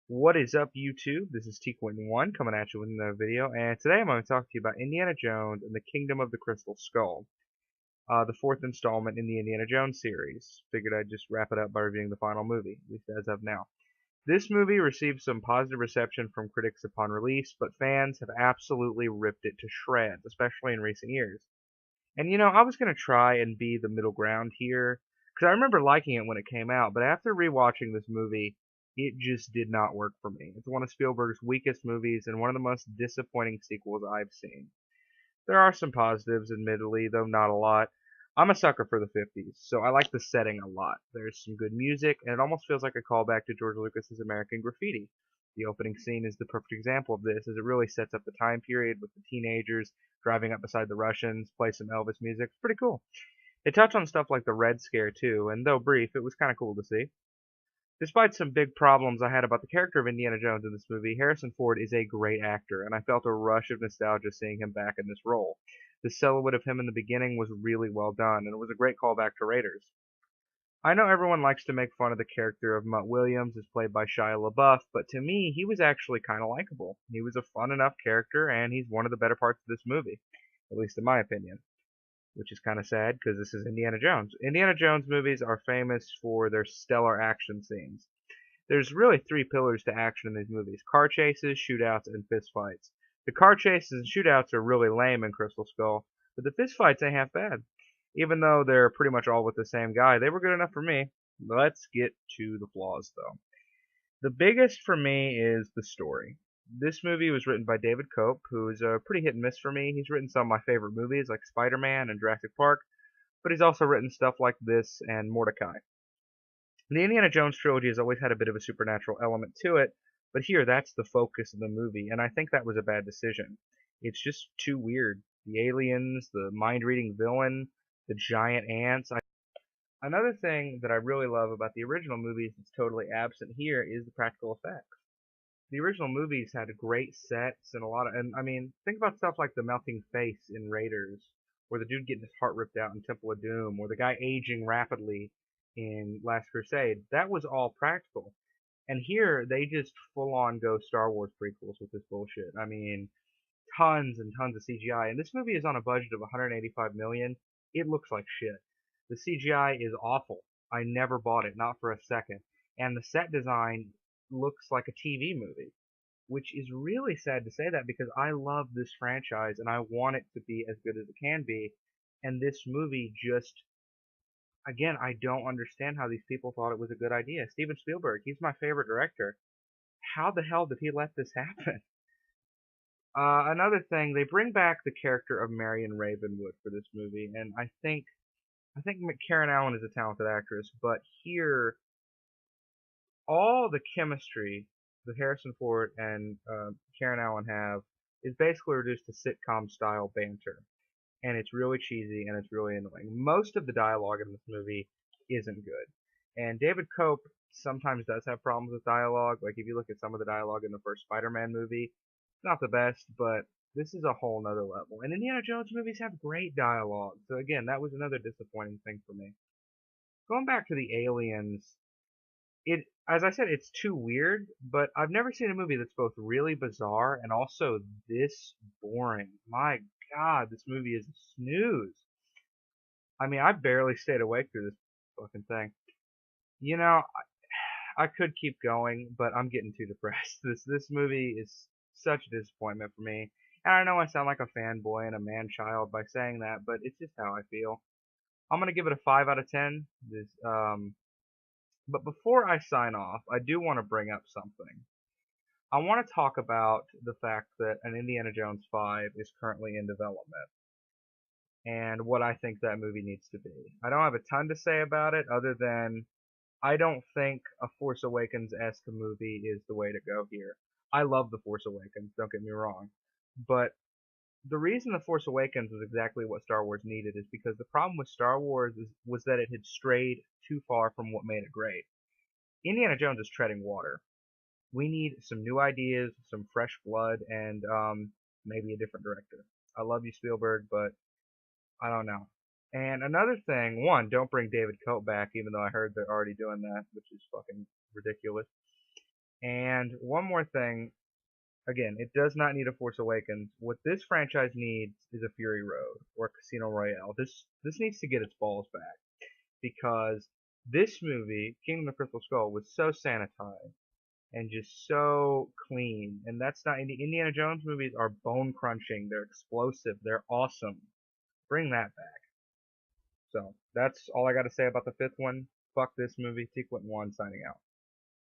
What is up, YouTube? This is T-Quentin1 coming at you with another video, and today I'm going to talk to you about Indiana Jones and the Kingdom of the Crystal Skull, the fourth installment in the Indiana Jones series. Figured I'd just wrap it up by reviewing the final movie, at least as of now. This movie received some positive reception from critics upon release, but fans have absolutely ripped it to shreds, especially in recent years. And I was going to try and be the middle ground here, because I remember liking it when it came out, but after rewatching this movie, it just did not work for me. It's one of Spielberg's weakest movies and one of the most disappointing sequels I've seen. There are some positives, admittedly, though not a lot. I'm a sucker for the 50s, so I like the setting a lot. There's some good music, and it almost feels like a callback to George Lucas's American Graffiti. The opening scene is the perfect example of this, as it really sets up the time period with the teenagers driving up beside the Russians, play some Elvis music. It's pretty cool. They touch on stuff like the Red Scare too, and though brief, it was kind of cool to see. Despite some big problems I had about the character of Indiana Jones in this movie, Harrison Ford is a great actor, and I felt a rush of nostalgia seeing him back in this role. The silhouette of him in the beginning was really well done, and it was a great callback to Raiders. I know everyone likes to make fun of the character of Mutt Williams, as played by Shia LaBeouf, but to me, he was actually kind of likable. He was a fun enough character, and he's one of the better parts of this movie, at least in my opinion. Which is kind of sad because this is Indiana Jones. Indiana Jones movies are famous for their stellar action scenes. There's really three pillars to action in these movies: car chases, shootouts, and fistfights. The car chases and shootouts are really lame in Crystal Skull, but the fistfights ain't half bad. Even though they're pretty much all with the same guy, they were good enough for me. Let's get to the flaws, though. The biggest for me is the story. This movie was written by David Koepp, who is a pretty hit and miss for me. He's written some of my favorite movies like Spider-Man and Jurassic Park, but he's also written stuff like this and Mordecai. The Indiana Jones trilogy has always had a bit of a supernatural element to it, but here that's the focus of the movie, and I think that was a bad decision. It's just too weird. The aliens, the mind-reading villain, the giant ants. Another thing that I really love about the original movies that's totally absent here is the practical effects. The original movies had great sets and a lot of, and I mean, think about stuff like the melting face in Raiders, or the dude getting his heart ripped out in Temple of Doom, or the guy aging rapidly in Last Crusade. That was all practical. And here they just full on go Star Wars prequels with this bullshit. I mean, tons and tons of CGI. And this movie is on a budget of 185 million. It looks like shit. The CGI is awful. I never bought it, not for a second. And the set design looks like a TV movie, which is really sad to say that because I love this franchise and I want it to be as good as it can be. And this movie just, again, I don't understand how these people thought it was a good idea. Steven Spielberg, he's my favorite director. How the hell did he let this happen? Another thing, they bring back the character of Marion Ravenwood for this movie, and I think Karen Allen is a talented actress, but here all the chemistry that Harrison Ford and Karen Allen have is basically reduced to sitcom style banter, and it's really cheesy and it's really annoying. Most of the dialogue in this movie isn't good, and David Koepp sometimes does have problems with dialogue. Like if you look at some of the dialogue in the first Spider-Man movie, it's not the best, but this is a whole nother level. And Indiana Jones movies have great dialogue, so again, that was another disappointing thing for me. Going back to the aliens, it as I said, it's too weird, but I've never seen a movie that's both really bizarre and also this boring. My God, this movie is a snooze. I mean, I barely stayed awake through this fucking thing. You know, I could keep going, but I'm getting too depressed. This movie is such a disappointment for me. And I know I sound like a fanboy and a man child by saying that, but it's just how I feel. I'm gonna give it a 5 out of 10. But before I sign off, I do want to bring up something. I want to talk about the fact that an Indiana Jones 5 is currently in development and what I think that movie needs to be. I don't have a ton to say about it other than I don't think a Force Awakens-esque movie is the way to go here. I love The Force Awakens, don't get me wrong. But the reason The Force Awakens was exactly what Star Wars needed is because the problem with Star Wars was that it had strayed too far from what made it great. Indiana Jones is treading water. We need some new ideas, some fresh blood, and maybe a different director. I love you, Spielberg, but I don't know. And another thing, one, don't bring David Coate back, even though I heard they're already doing that, which is fucking ridiculous. And one more thing, again, it does not need a Force Awakens. What this franchise needs is a Fury Road or a Casino Royale. This needs to get its balls back because this movie, Kingdom of the Crystal Skull, was so sanitized and just so clean. And that's not, the Indiana Jones movies are bone crunching. They're explosive. They're awesome. Bring that back. So that's all I got to say about the fifth one. Fuck this movie. Tequent1 signing out.